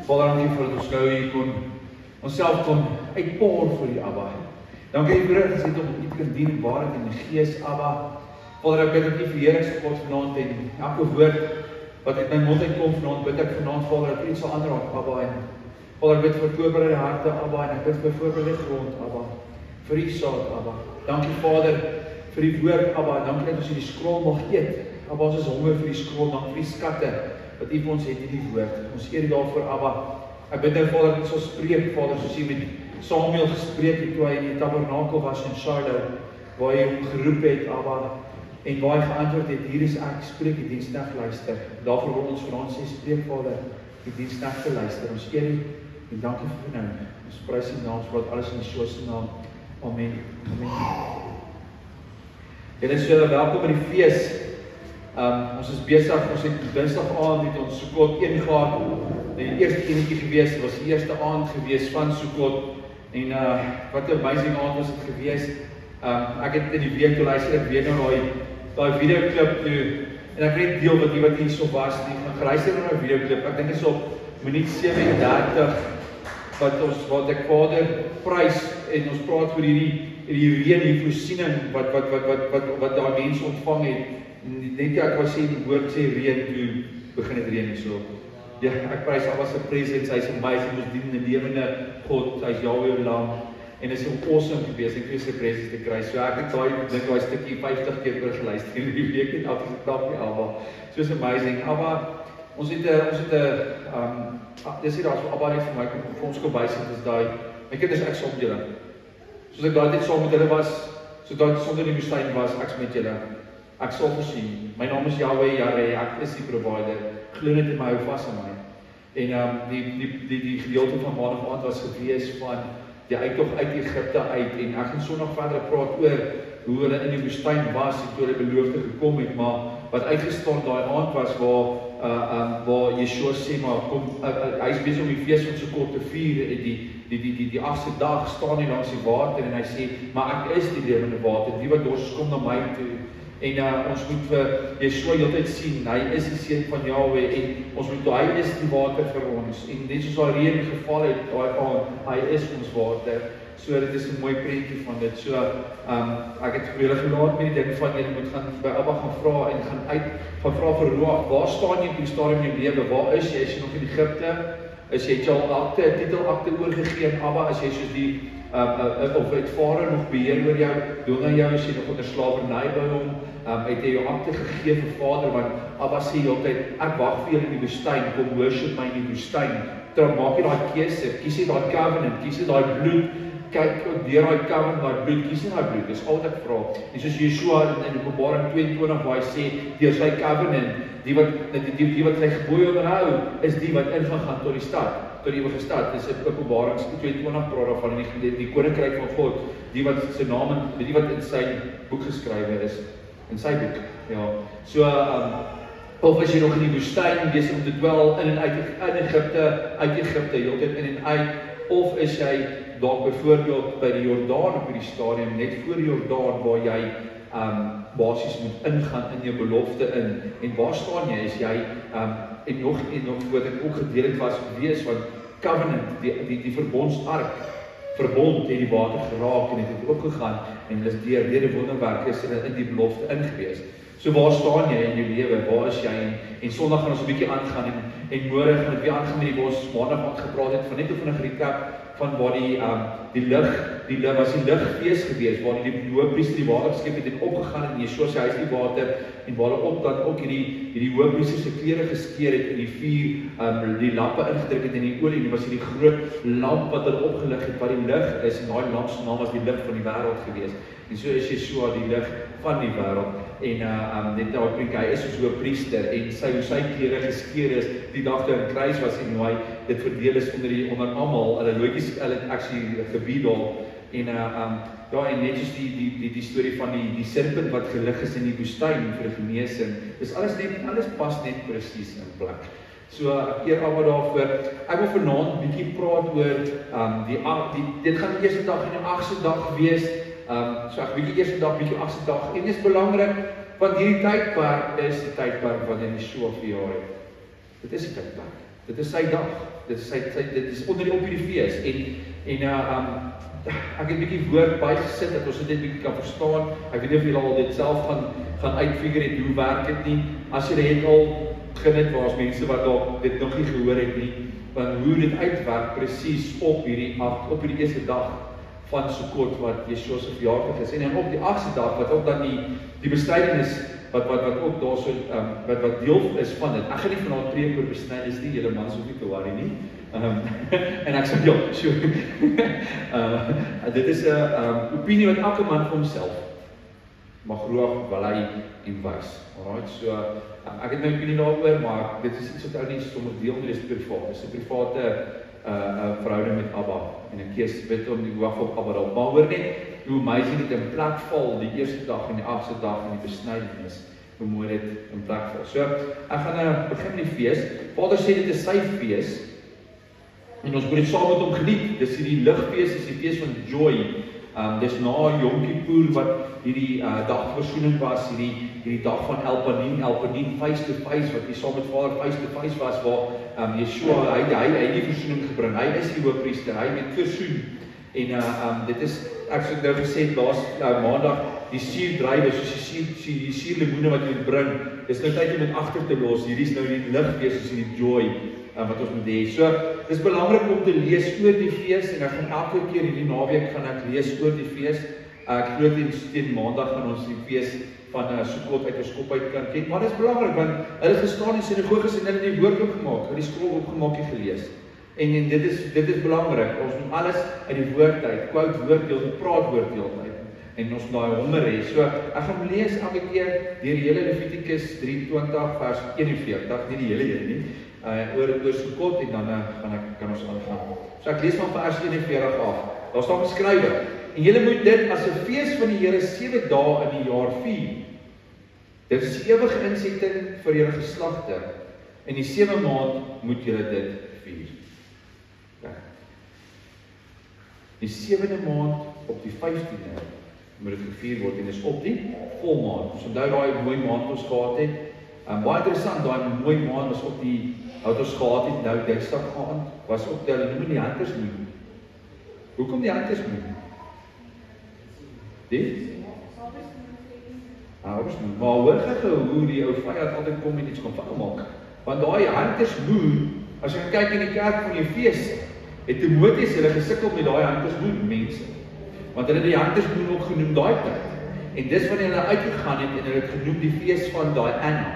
Vader, dankie vir dat ons nou hier kon onsself kon uitpoor vir die Abba. Dankie vir dat ons om U te kan dien in waarheid en die Gees, Abba. Vader, ek bid dat U verheerings op ons vanaand en elke woord wat uit my mond uitkom vanaand, bid ek vanaand, Vader, dat U iets sal aanraak, Abba. En Vader, ek bid vir voorbereide harte, Abba, en ek bid vir voorbereide grond, Abba, vir U saad, Abba. Dankie, Vader, vir die woord, Abba. Dankie dat ons hierdie skrol mag eet. Abba, ons is honger vir die skrol, dankie vir die skatte wat U vir ons het in die woord. Ons eer U daarvoor, Abba. Ek bid nou, Vader, dat ons sal spreek, Vader, soos U met Samuel gespreek het, toe hy in die tabernakel was in Shiloh, waar hy hom geroep het, Abba, en waar hy geantwoord het, hier is ek, spreek die diensknegt luister. Daarvoor wil ons vanaand sê, spreek, Vader, die diensknegt te luister. Ons eer U en dankie vir nou. Ons prys U naam, sodat alles in Yeshua se naam. Amen. Amen. Julle is welkom by die fees. Ons is besig, ons het Dinsdag aand het ons Sukkot 1 gehad. Die eerste enetjie gewees, was die eerste aand gewees van Sukkot. En wat 'n amazing aand was dit gewees. Ek het in die week toe luister ek weer nou daai videoklip toe en ek weet deel wat hierso was, die gaan geluister na die videoklip. Ek dink dit is op minuut 37 wat ek Vader prys en ons praat oor hierdie reën, die voorsiening wat daai mense ontvang het. Net ek wou sê die woord sê reën, toe begin dit reën so. Ja, ek prys Abba se presence, hy's amazing, ons dien 'n lewende God, hy's Yahweh Lam. En dit is awesome gewees, ek weet sy presence te kry. So ek het daai stukkie 50 keer oor geluister in die week en elke dag nie Abba. So is amazing. Abba, ons het dis hier daar so Abba net vir my kom vir ons kom bysit is daai. My kinders ek saam met julle. Soos ek daai tyd saam met hulle was, so daai sonder die woestyn was, ek's met julle. Ek sal voorsien. My naam is Yahweh Jireh, ek is die provider. Glo net in my, hou vas aan my. En die gedeelte van maandag aand was gewees van die uittog uit Egipte uit en ek gaan Sondag verder praat oor hoe hulle in die woestyn was en toe hulle beloofde gekom het, maar wat uitgestaan daai aand was waar Yeshua sê maar kom hy is besig om die fees van Sukkot te vier en die 8ste dag staan hy langs die water en hy sê maar ek is die lewende water, die wat dors kom na my toe. En ons moet vir Yeshua heeltyd sien, hy is die seun van Yahweh en ons moet hy is die water vir ons. En net soos daar reën geval het daai aand, hy is ons water. So dit is 'n mooi prentjie van dit. So ek het vir julle gelaat met die ding van julle moet gaan by Abba gaan vra en gaan vra vir Ruach, waar staan jy op die stadium in jou lewe? Waar is jy? Is jy nog in Egipte? Is jy al titelakte oorgegee aan Abba? As jy soos die of het Vader nog beheer oor jou, doen aan jou, as jy nog onder slawerny by hom, het jy jou akte gegee vir Vader, want Abba sê altyd, ek wag vir julle in die woestyn, kom worship my in die woestyn. Terwyl maak jy daai keuse, kies jy daai covenant, kies jy daai bloed, kyk deur daai covenant, daai bloed, kies jy daai bloed, dis al wat ek vra. En soos Yeshua in Openbaring 22 waar hy sê, deur sy covenant, die wat sy gebooie onderhou, is die wat ingegaan tot die stad. Tot die ewige stad, dis Openbaring 22 praat daarvan, die koninkryk van God, die wat sy naam, die wat in sy boek geskrywe is, in sy boek, ja. So, of is jy nog in die woestyn, besig om te dwel in en uit Egipte, heeltyd in en uit, of is jy dalk byvoorbeeld by die Jordaan op die stadium, net voor die Jordaan, waar jy basies moet ingaan in jou belofte in, en waar staan jy, is jy, en nog wat ek ook gedeeld was gewees, want covenant, die verbondsark, verbond het die water geraak en het opgegaan, en hulle is deur die wonderwerke is hulle in die belofte ingewees. So waar staan jy in jou lewe, waar is jy, en Sondag gaan ons 'n bietjie aangaan, en môre gaan ons weer aangaan met die ons maandag aand gepraat het, van net 'n vinnige recap, van waar die ligfees gewees, waar die hoëpriester die water geskep het en opgegaan in Yeshua se huis die water, en waar hulle op dan ook hierdie hoëpriester se klere geskeer het, en die vuur, die lampe ingedruk het in die olie, en dit was hierdie groot lamp wat hulle opgelig het, wat die lig is, en daai lamp se naam was die lig van die wêreld gewees. En so is Yeshua die lig van die wêreld, en net daar preek hy is soos hoëpriester, en sy klere geskeer is, die dag toe in kruis was, en hoe hy dit verdeel is onder almal, hulle loetjies, hulle het actually gebied daar, en en net soos die storie van die serpent wat gelig is in die woestyn vir die genesing, dis alles pas net presies in plek. So ek eer Abba daarvoor. Ek wil vanaand 'n bietjie praat oor dit gaan die eerste dag en die 8ste dag wees. So ek bietjie eerste dag, bietjie 8ste dag. En dit is belangrik want hierdie tydperk is die tydperk wat in Yeshua verjaar het. Dit is die tydperk. Dit is sy dag. Dit is onder op hierdie fees. En ek het 'n bietjie woord bygesit dat ons dit net bietjie kan verstaan. Ek weet nie of julle al dit self gaan uitfigure het hoe werk dit nie. As jy het al begin het waar as mense wat dalk dit nog nie gehoor het nie, want hoe dit uitwerk presies op hierdie eerste dag van Sukkot wat Yeshua se verjaardag is. En dan op die 8ste dag wat ook dan die bestryding is wat ook daarso wat deel is van dit. Ek gaan nie vanaand preek oor besnydenis nie, julle mans hoef nie te worry nie. En ek sê ja, dit is 'n opinie wat elke man vir homself mag roeg, bely en wys. Alright, so ek het my opinie daaroor, maar dit is iets wat ou nie sommer deel nie, dis privaat. Dis 'n private verhouding met Abba en 'n keuse bid om die wag op Abba daarop. Maar hoor net hoe amazing dit in plek val die eerste dag en die 8ste dag van die besnydenis. Hoe mooi dit in plek val. So ek gaan begin met die fees. Vader sê dit is sy fees. En ons moet dit saam met hom geniet. Dis hierdie ligfees, dis die fees van joy. Dis na Yom Kippur wat hierdie dag versoening was, hierdie dag van El Panin face to face wat hy saam met Vader face to face was waar Yeshua hy die versoening gebring. Hy is die hoëpriester, hy het versoen. En dit is ek sou nou gesê laas maandag die suurdrywe soos die suurlemoene wat jy moet bring. Dis nou tyd om dit agter te los. Hierdie is nou die ligfees, is hierdie joy wat ons moet hê. So, dis belangrik om te lees oor die fees en ek gaan elke keer hierdie naweek gaan ek lees oor die fees. Ek glo teen maandag gaan ons die fees van Sukkot uit ons kop uit kan ken. Maar dit is belangrik want hulle gestaan in sinagoges en hulle het die woord opgemaak, die skrif opgemaak en gelees. En dit is belangrik. Ons moet alles uit die woord uit, quote woorddeel, praat woorddeel uit. En ons daai honger hê. So ek gaan lees elke keer deur die hele Levitikus 23 vers 41, nie die hele nie. Oor Sukkot en dan kan ons aangaan. So ek lees van vers 41 af. Daar staan geskrywe: En julle moet dit as 'n fees van die Here 7 dae in die jaar vier. Dit is die ewige insetting vir julle geslagte. In die 7 maand moet julle dit vier. Ja. Die 7de maand op die 15de moet dit gevier word en dis op die volmaand. Ons onthou daai mooi maand ons gehad het. Baie interessant, daai mooi maand was op die wat ons gehad het nou Dinsdag aand was op hulle noem die Hunters Moon. Hoekom die Hunters Moon? Maar hoor gou hoe die ou vyand altyd kom en iets gaan fout maak. Want daai Hunters Moon, as jy kyk in die kerk van Efese, het Timoteus hulle gesukkel met daai Hunters Moon mense. Want hulle het die Hunters Moon ook genoem daai tyd. En dis wanneer hulle uitgegaan het en hulle het genoem die fees van daai Anna.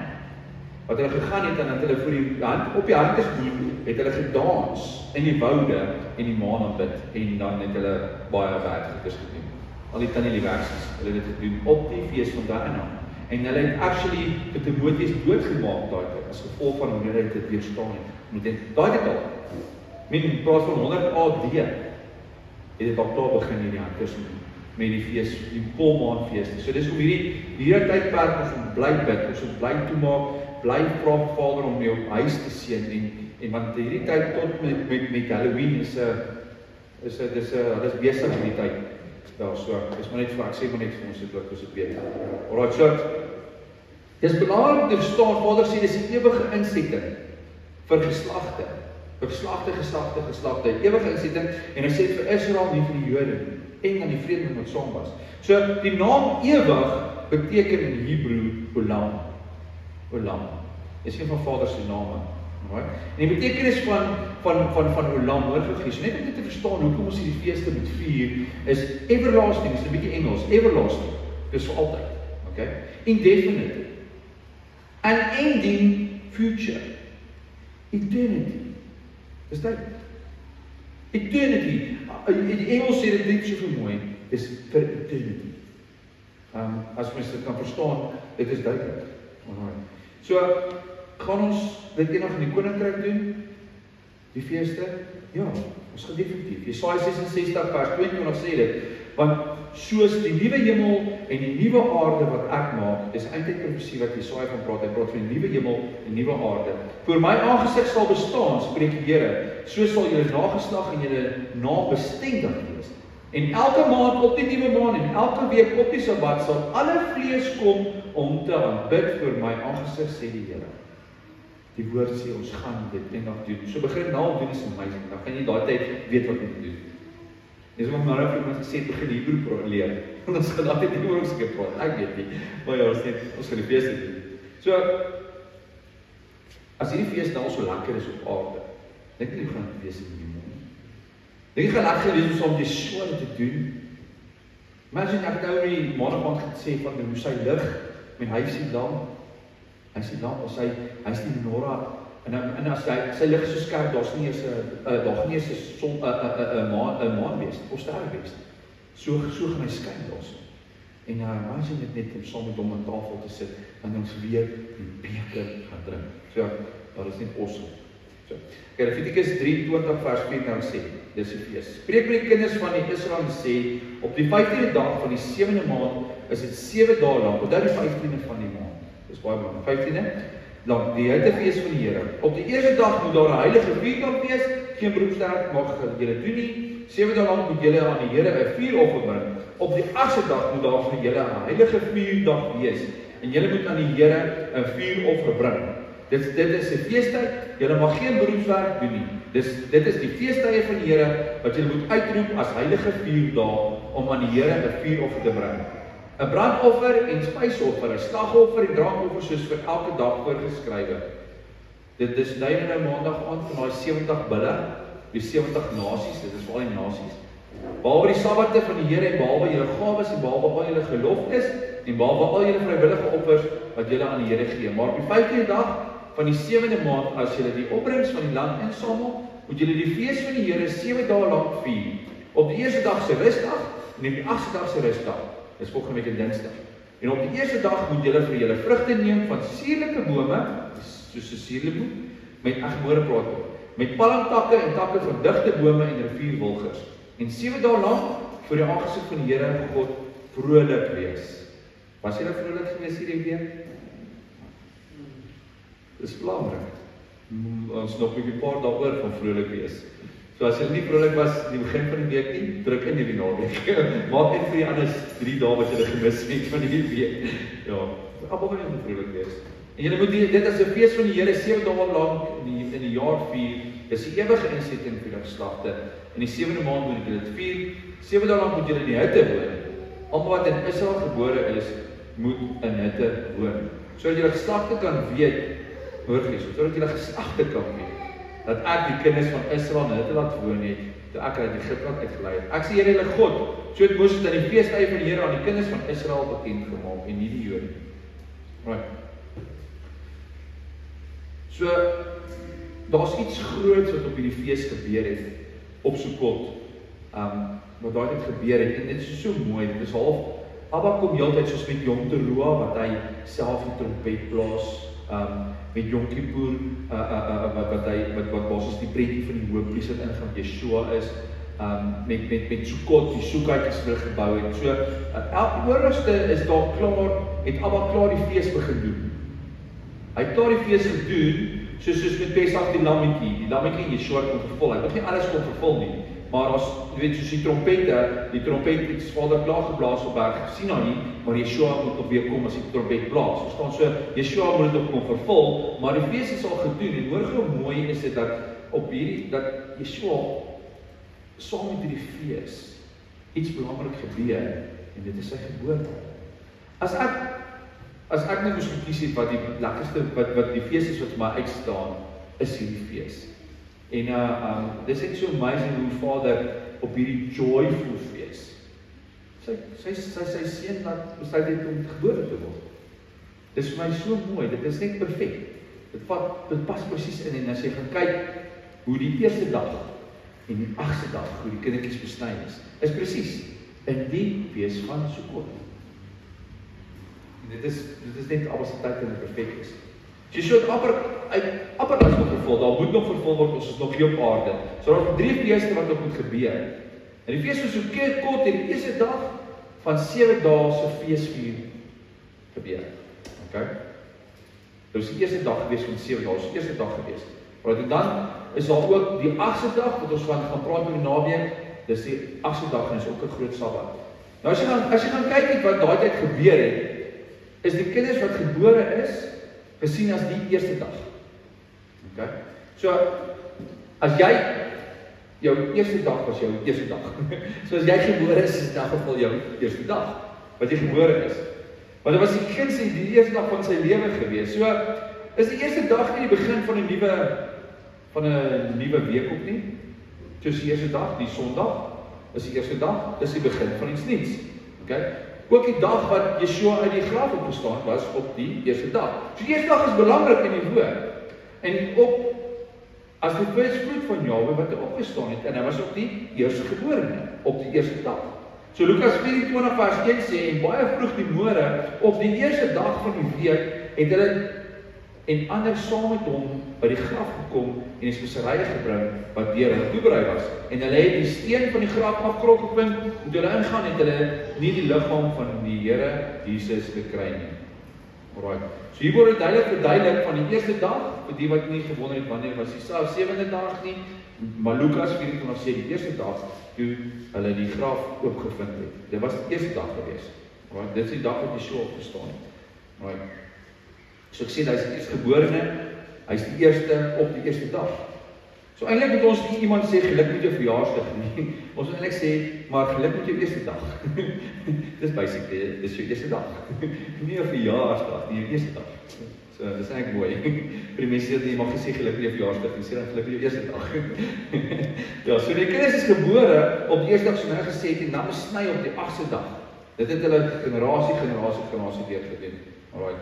Wat hulle gegaan het en dat hulle vir die hand op die Hunters Moon het hulle gedans in die woude en die maan aanbid en dan het hulle baie werklikes gedoen. Al die tannie versies, hulle het dit gedoen op die fees van daai Anna. En hulle het actually vir Timoteus doodgemaak daai tyd as gevolg van hoe hulle dit weerstaan het. Moet dit daai tyd al. Men praat van 100 AD. Het dit al daar begin hierdie Hunters Moon met die fees, die volmaanfees. So dis om hierdie tydperk ons moet bly bid, ons moet bly toemaak, bly vra vir Vader om jou huis te seën en want hierdie tyd tot met Halloween is besig met die tyd. Daar so, dis maar net vir ek sê maar net vir ons dit ook as dit weet. Alright, so dis belangrik om te verstaan, Vader sê dis 'n ewige insetting vir geslagte. Vir geslagte, ewige insetting en hy sê vir Israel nie vir die Jode en dan die vreemdeling wat saam was. So die naam ewig beteken in Hebreë Olam. Olam. Dis een van Vader se name. Right? En die betekenis van Olam, hoor vergis, net om dit te verstaan hoekom ons hierdie feeste moet vier, is everlasting, is 'n bietjie Engels, everlasting. Dis vir altyd. Okay? Indefinite. Unending future. Eternity. Dis dit. Eternity. Die Engels sê dit net so mooi, is vir eternity. As mens dit kan verstaan, dit is duidelik. Alright. So, gaan ons dit eendag in die koninkryk doen? Die feeste? Ja, ons gaan definitief. Jesaja 66 vers 22 sê dit, want soos die nuwe hemel en die nuwe aarde wat ek maak, dis eintlik profesie wat Jesaja van praat, hy praat van die nuwe hemel en nuwe aarde. Voor my aangesig sal bestaan, spreek die Here, so sal julle nageslag en julle nabestendig wees. En elke maand op die nuwe maan en elke week op die Sabbat sal alle vlees kom om te aanbid voor my aangesig, sê die Here. Die woord sê, ons gaan dit eendag doen. So begin nou doen is amazing, dan gaan jy daai tyd weet wat jy moet doen. Dis wat maar vir iemand gesê, begin Hebreë leer. Want ons gaan altyd nie oor ons gepraat, ek weet nie. Maar ja, ons gaan die fees doen. So, as hierdie fees nou so lekker is op aarde, dink jy gaan dit wees in die hemel? Dink jy gaan lekker wees om saam met Yeshua te doen? Imagine ek nou die maandag gesê van hoe sy lig, met hy sien lam, as hy is die menorah, en as sy lig so skerp, daar's nie eens 'n maan wees, of ster wees. So gaan hy skyn daarso. En imagine dit net om saam met hom aan tafel te sit, en ons weer die beker gaan drink. So, dat is net awesome. So, Levitikus 23 vers 4 nou sê, dis die fees. Spreek met die kinders van die Israel en sê, op die 15de dag van die 7de maand, is dit 7 dae lank, onthou die 15de van die maand, dis baie belangrijk, 15de, lank, die fees van die Here. Op die eerste dag moet daar 'n heilige vuurdag wees, geen beroepswerk mag julle doen nie, 7 dae lank moet julle aan die Here 'n vuuroffer bring. Op die 8de dag moet daar vir julle 'n heilige vuurdag wees, en julle moet aan die Here 'n vuuroffer bring. Dit is 'n feestyd, julle mag geen beroepswerk doen nie. Dit is die feestydde van die Here, wat julle moet uitroep as heilige vuurdae, om aan die Here 'n vuuroffer te bring. 'n brandoffer en spysoffer, 'n slagoffer en drankoffer soos vir elke dag voorgeskrywe. Dit is nou maandag aand van daai 70 bulle, die 70 nasies, dit is vir al die nasies. Behalwe die Sabbate van die Here en behalwe julle gawes en behalwe al julle geloftes en behalwe al julle vrywillige offers wat julle aan die Here gee. Maar op die 15de dag van die 7de maand, as julle die opbrengs van die land insamel, moet julle die fees van die Here 7 dae lank vier. Op die eerste dag se rustdag en op die 8de dag se rustdag. Dis volgende week Dinsdag. En op die eerste dag moet julle vir julle vrugte neem van suurlike bome, soos 'n suurlemoen, met egmore praat oor, met palmtakke en takke van digte bome en rivierwilgers. En 7 dae lank voor die aangesig van die Here God vrolik wees. Was jy nou vrolik gewees hierdie week? Dis belangrik. Ons nog 'n paar dae oor van vrolik wees. So as jy nie vrolik was die begin van die week nie, druk in hierdie naweek. Maak net vir die ander 3 dae wat jy gemis het van hierdie week. Ja, almal moet vrolik wees. En jy moet dit as 'n fees van die Here 7 dae lank in die jaar vier. Dis die ewige insetting vir die geslagte. In die 7de maand moet jy dit vier. 7 dae lank moet jy in die hitte woon. Almal wat in Israel gebore is, moet in hitte woon. Sodat jy geslagte kan weet, hoor jy, sodat jy geslagte kan weet, dat ek die kinders van Israel in hitte laat woon het, toe ek uit Egipte uitgelei het. Ek sê Here hulle God, so het Moses dan die feestyd van die Here aan die kinders van Israel bekend gemaak en nie die Jode. Right. So, daar's iets groots wat op hierdie fees gebeur het, op Sukkot, wat daai het gebeur het, en dit is so mooi, dit is half, Abba kom heeltyd soos met Yom Teruah, wat hy self die trompet blaas, met Yom Kippur, wat basis die prentjie van die hoofpriester wat ingaan, Yeshua is, met Sukkot, die soekhuitjies wat gebou het. So, elke oorlogste is daar klaar, het Abba klaar die fees begin doen. Hy het klaar die fees gedoen, soos met Pesach die lammetjie Yeshua kon vervul. Hy het nog nie alles kon vervul nie, maar as, jy weet, soos die trompet het Vader klaar geblaas op berg Sinai, maar Yeshua moet nog weer kom as die trompet blaas. Verstaan, so, Yeshua moet dit nog kon vervul, maar die fees is al gedoen, en hoor hoe mooi is dit, dat Yeshua, saam met die fees, iets belangrik gebeur, en dit is sy geboorte. As ek nou moes gekies het wat die lekkerste, wat die fees is wat vir my uitstaan, is hierdie fees. En dis net so amazing hoe Vader op hierdie joyful fees, sy seun laat besluit het om gebore te word. Dis vir my so mooi, dit is net perfek. Dit pas presies in, en as jy gaan kyk, hoe die eerste dag, en die 8de dag, hoe die kindertjies besny is presies in die fees van Sukkot. Dit is net Abba se tyd en dit perfek is. So het amper as nog vervul, daar moet nog vervul word, ons is nog hier op aarde. So daar is 3 feeste wat nog moet gebeur. En die fees van Sukkot het die eerste dag van 7 dae se feesvier gebeur. Okay? Dit is die eerste dag gewees van 7 dae, die eerste dag gewees. En dan is daar ook die 8de dag, wat ons van gaan praat oor die naweek, dis die 8de dag en is ook 'n groot Sabbat. Nou as jy gaan kyk wat daai tyd gebeur het, is die kinders wat gebore is, gesien as die eerste dag. Okay? So, as jy, jou eerste dag was jou eerste dag. So as jy gebore is in geval jou eerste dag, wat jy gebore is. Want dit was die kind se die eerste dag van sy lewe gewees. So, is die eerste dag nie die begin van 'n nuwe week op nie. Soos die eerste dag, die Sondag, is die eerste dag, dis die begin van iets nuuts. Okay? Ook die dag wat Yeshua uit die graf opgestaan was op die eerste dag. So die eerste dag is belangrik in die woord. En as die voorspoed van Jahwe wat hy opgestaan het, en hy was op die eerste geborene, op die eerste dag. So Lukas 24 vers 1 sê, en baie vroeg die môre, op die eerste dag van die week, het hulle en ander saam met hom by die graf gekom en die speserye gebring wat deur hulle toeberei was. En hulle het die steen van die graf afgerol gevind, en toe hulle ingaan het hulle nie die liggaam van die Here Jesus gekry nie. Alright. So hier word dit duidelik verduidelik van die eerste dag, vir die wat nie gewonder het wanneer was die 7de dag nie, maar Lukas 24 sê die eerste dag toe hulle die graf oopgevind het. Dit was die eerste dag gewees. Alright. Dit is die dag wat Yeshua opgestaan het. Alright. So ek sê, hy is die eerstgeborene, hy is die eerste op die eerste dag. So eintlik moet ons nie iemand sê, geluk met jou verjaarsdag nie. Ons moet eintlik sê, maar geluk met jou eerste dag. Dis basically, dis jou eerste dag. Nie jou verjaarsdag, nie jou eerste dag. So, dis eintlik mooi. Vir die mense die mag nie sê, geluk met jou verjaarsdag nie, sê dan geluk met jou eerste dag. Ja, so die kinders is gebore op die eerste dag, so nou gesê het, en dan besny op die 8ste dag. Dit het hulle generasie deurgedoen. Alright.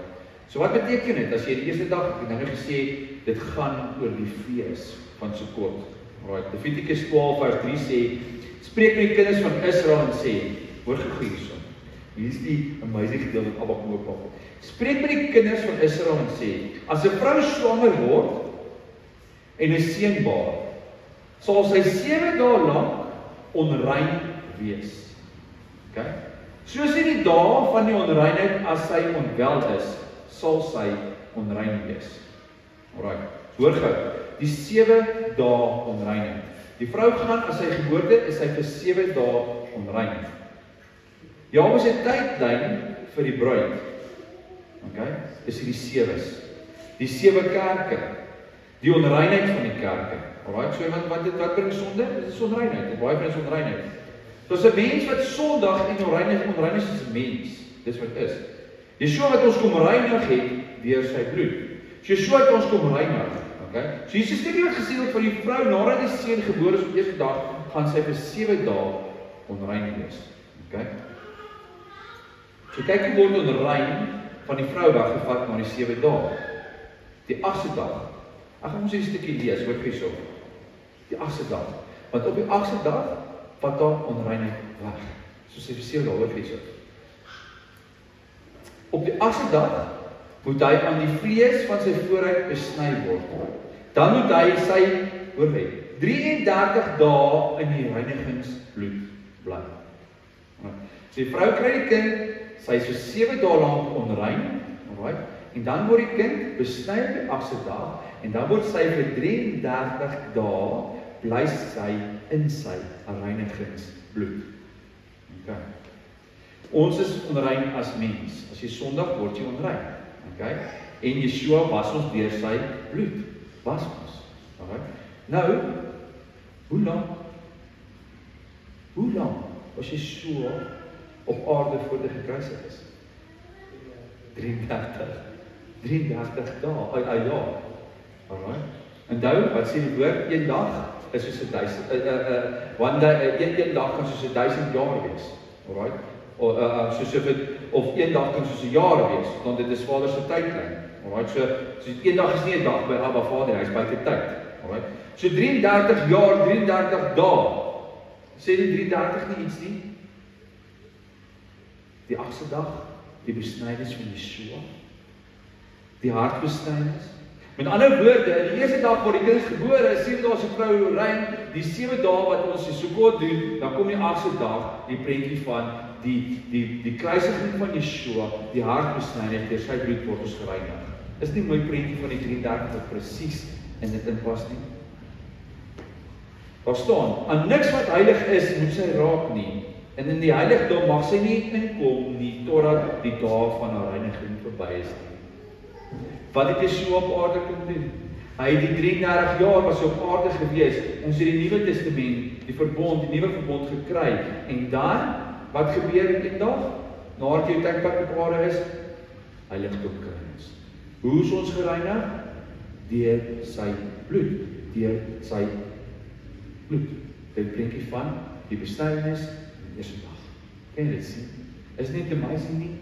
So wat beteken dit, as jy die eerste dag, ek het nou gesê, dit gaan oor die fees van Sukkot. Alright, Levitikus 12 vers 3 sê, spreek met die kinders van Israel en sê, hoor gou hierso. Hier is die amazing gedeelte wat Abba kom oopmaak. Spreek met die kinders van Israel en sê, as 'n vrou swanger word en 'n seun baar, sal sy 7 dae lank onrein wees. Okay? Soos in die dae van die onreinheid as sy onwel is, sal sy onrein wees. Alright, hoor gou, die 7 dae onreinheid. Die vrou gaan as sy geboorte is sy vir 7 dae onrein. Jahwe se tydlyn vir die bruid. Okay, is die 7's. Die 7 kerke. Die onreinheid van die kerke. Alright, so wat bring sonde? Dit is onreinheid. En baie van is onreinheid. Dus 'n mens wat sondig en onrein is 'n mens. Dis wat is. Yeshua wat ons kom reinig het deur sy bloed. So Yeshua het ons kom reinig. Okay? So Jesus het nie gesê dat vir die vrou nadat die seun gebore is op die eerste dag, gaan sy vir 7 dae onrein wees. Okay? So kyk hoe word onrein van die vrou weggevat na die 7 dae. Die 8ste dag. Ek gaan ons hier 'n stukkie lees, hoor hierso. Die 8ste dag. Want op die 8ste dag vat daar onreinheid weg. So sê vir 7 dae, hoor hierso. Op die 8ste dag moet hy aan die vlees van sy vooruit besny word. Dan moet hy sy, hoor hy, 33 dae in die reinigingsbloed bly. So die vrou kry die kind, sy is vir 7 dae lank onrein, alright, en dan word die kind besny op die 8ste dag, en dan word sy vir 33 dae bly sy in sy reinigingsbloed. Okay. Ons is onrein as mens. As jy sondig word jy onrein. Okay? En Yeshua was ons deur sy bloed. Was ons. Alright? Nou, hoe lank was Yeshua op aarde voor hy gekruisig is? 33 dae, 'n jaar. Alright? Onthou, wat sê die woord? Een dag is soos 1000. Een dag kan soos 1000 jaar wees. Alright? Of een dag kan soos 'n jaar wees, want dit is Vader se tydlyn. Alright, so een dag is nie 'n dag by Abba Vader, hy is buite tyd. Alright. So 33 jaar, 33 dae. Sê die 33 nie iets nie? Die 8ste dag, die besnydenis van Yeshua. Die hartbesnydenis. Met ander woorde, die eerste dag word die kind gebore, 7 dae se vrou rein, die 7 dae wat ons die Sukkot doen, dan kom die 8ste dag, die prentjie van die kruisiging van Yeshua, die hartbesnydenis deur sy bloed word ons gereinig. Is nie mooi prentjie van die 33 wat presies in dit inpas nie. Daar staan, aan niks wat heilig is, moet sy raak nie. En in die heiligdom mag sy nie inkom nie, totdat die dae van haar reiniging verby is nie. Wat het Yeshua op aarde kom doen? Hy het die 33 jaar was op aarde gewees. Ons het die Nuwe Testament, die nuwe verbond gekry. En dan, wat gebeur in die dag? Nadat jou tydperk op aarde is, heiligdom kry ons. Hoe is ons gereinig? Deur sy bloed. Deur sy bloed. Dit prentjie van die besnydenis in die eerste dag. Kan jy dit sien? Is net amazing nie?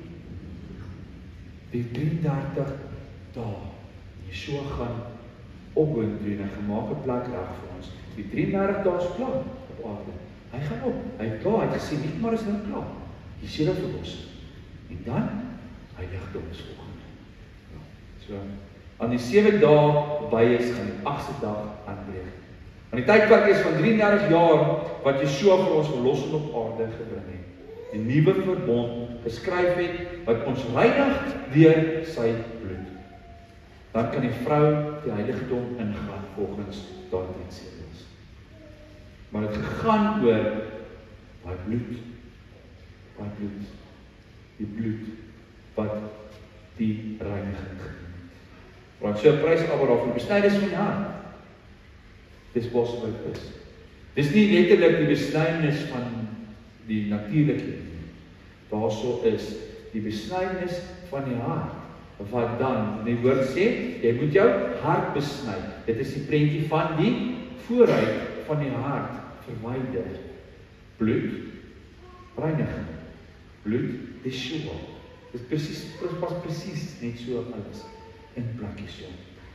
Die 33 dae. Yeshua gaan opwoon toe en hy gemaak 'n plek reg vir ons. Die 33 dae is klaar op aarde. Hy gaan op. Hy het klaar, hy het gesê, nie maar is nou klaar. Die sewe verlos. En dan, heiligdom is volgende. Ja, so, aan die 7 dae by is, gaan die 8ste dag aanbreek. Aan die tydperk is van 33 jaar, wat Yeshua vir ons verlossing op aarde gebring het. Die nuwe verbond geskryf het, wat ons reinig deur sy bloed. Dan kan die vrou die heiligdom ingaan volgens daardie tydseëls. Maar dit gegaan oor daai bloed, die bloed wat die reiniging gedoen het. Want so prys Abraham vir besnydenis van die hart. Dis wat dit is. Dis nie letterlik die besnydenis van die natuurlike nie. Daarso is die besnydenis van die hart. Wat dan, die woord sê, jy moet jou hart besny. Dit is die prentjie van die vooruit van die hart verwyder. Bloed, reiniging. Bloed, Yeshua. Dit pas presies net so alles in plekkie so.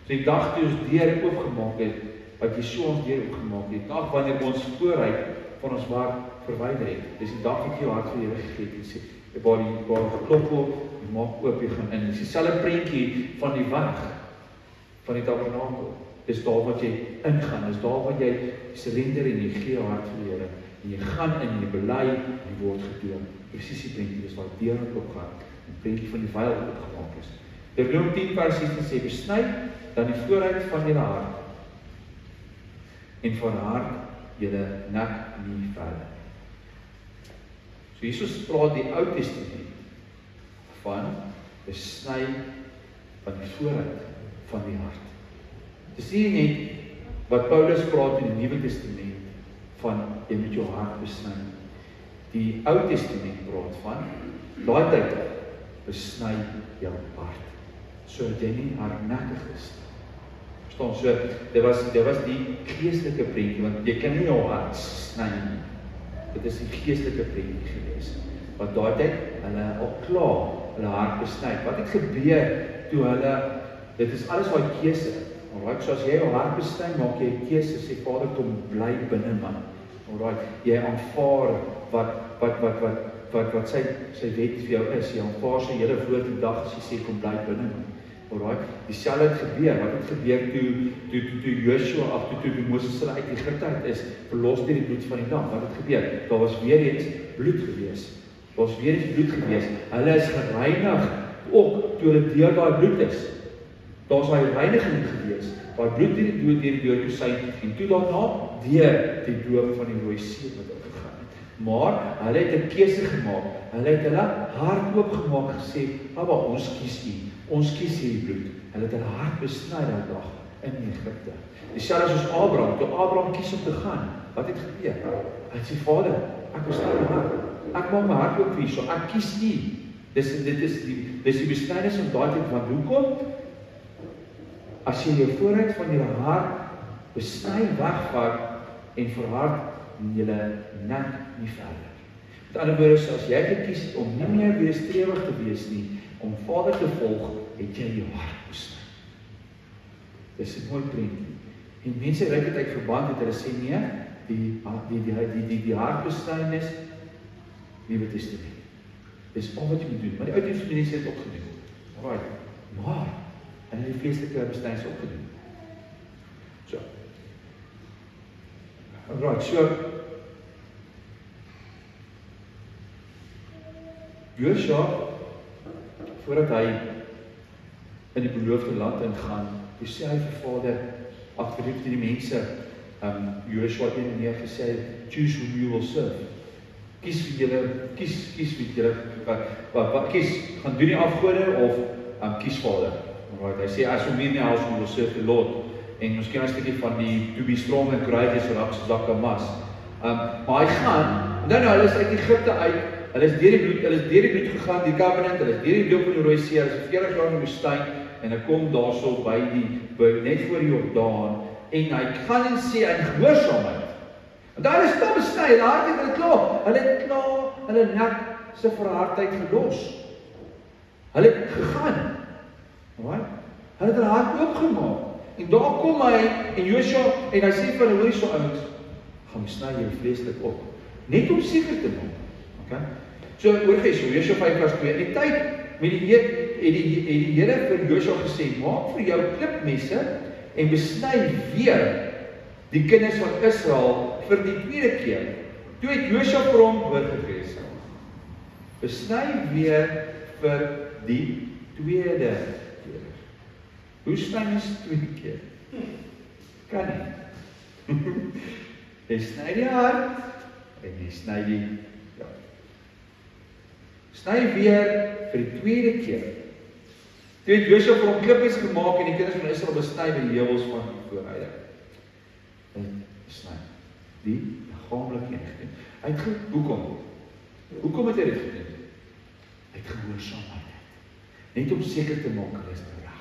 So die dag toe ons deur oopgemaak het, wat Yeshua ons deur oopgemaak het, die dag wanneer ons vooruit van ons hart verwyder het. Dis die dag wat jy jou hart vir die Here gegee het. Jy sê, waar geklop word, jy maak oop, jy gaan in. Dis dieselfde prentjie van die weg van die tabernakel. Dis daar wat jy ingaan, dis daar wat jy surrender en jy gee jou hart vir die Here. En jy gaan in, jy bely, jy word gedoop. Presies die prentjie, dis waar die deur opgaan, die prentjie van die veil opgemaak is. Deuteronomium 10 vers 16 sê, besny dan die vooruit van julle hart en van hart julle nek nie verder. So Jesus praat die Ou Testament van besny van die vooruit van die hart. Dis nie net wat Paulus praat in die Nuwe Testament van jy moet jou hart besny. Die Ou Testament praat van daai tyd besny jou hart sodat jy nie hardnekkig is. Verstaan, so dit was die geestelike prentjie want jy kan nie jou hart sny nie. Dit is die geestelike prentjie gewees. Want daai tyd hulle al klaar hulle hart besny. Wat het gebeur toe hulle dit is alles daai keuse. Alright, so as jy jou hart besny, maak jy 'n keuse, sê Vader kom bly binne man. Alright, jy aanvaar wat sy wet vir jou is. Jy aanvaar sy hele woord die dag as jy sê kom bly binne man. Alright, dieselfde het gebeur. Wat het gebeur toe Joshua toe Moses hulle uit Egipte uit is, verlos deur die bloed van die lam. Wat het gebeur? Daar was weer eens bloed gewees. Daar was weer eens bloed gewees. Hulle is gereinig ook toe hulle deur daai bloed is. Daar's daai reiniging gewees. Daai bloed deur die dood gesyn en toe daarna deur die doop van die Rooi See wat opgegaan het. Maar hulle het 'n keuse gemaak. Hulle het hulle hart oopgemaak gesê, "Abba, ons kies U. Ons kies hierdie bloed." Hulle het hulle hart besny daai dag in Egipte. Dieselfde soos Abraham, toe Abraham kies om te gaan. Wat het gebeur? Hy sê, "Vader, ek besny my hart. Ek maak my hart oop vir U, so ek kies U." Dis die besnydenis van daai tyd want hoekom? As jy jou vooruit van jou hart besny wegvat en verhard julle nek nie verder. Met ander woorde, as jy gekies het om nie meer weerstrewig te wees nie, om Vader te volg, het jy jou hart besny. Dis 'n mooi prentjie. En mense ryk dit uit verband het, hulle sê nee, die hartbesnydenis, Nuwe Testament. Dis al wat jy moet doen, maar die Ou Testament sê dit ook gedoen. Alright, maar en die vleeslike besnydenis ook gedoen. So. Alright, so Joshua, voordat hy in die beloofde land ingaan, toe sê hy vir Vader, afgeroep die mense, Joshua 1:9 gesê, choose whom you will serve. Kies wie julle, kies wie julle, kies, gaan doen die afgode of kies Vader. Alright, hy sê, as for me in the house, we will serve the Lord. en miskien 'n stukkie van die to be strong and courageous van Zakamas. Maar hy gaan, en dan hulle is uit Egipte uit, hulle is deur die bloed gegaan, die covenant, hulle is deur die loop van die Rooi See, hulle is 40 jaar in die woestyn, en hy kom daarso net voor die Jordaan, en hy gaan en sê, hy gehoorsaamheid. En daar is daar besny, hulle hart het hulle klaar, hulle nek se verhardheid gelos. Hulle het gegaan, alright? Hulle het hulle hart oopgemaak, en daar kom hy, en Joshua, en hy sê vir hulle, hoor so ouens, gaan sny julle vleeslik op, net om seker te maak, okay? So, hoor gee so, Joshua 5:2, in die tyd, het die Here vir Joshua gesê, maak vir jou klipmesse, en besny weer die kinders van Israel vir die tweede keer. Toe het Joshua vir hom oorgegee, besny weer vir die tweede keer. Hoe sny mens tweede keer? Kan nie. Jy sny die hart, en jy sny die sny weer vir die tweede keer. Toe het Joshua vir hom klippies gemaak en die kinders van Israel besny by die heuwels van die vooruide. En sny die liggaamlike ingedoen. Hy het hoekom het hy dit gedoen? Hy het gehoorsaamheid. Net om seker te maak hulle is reg.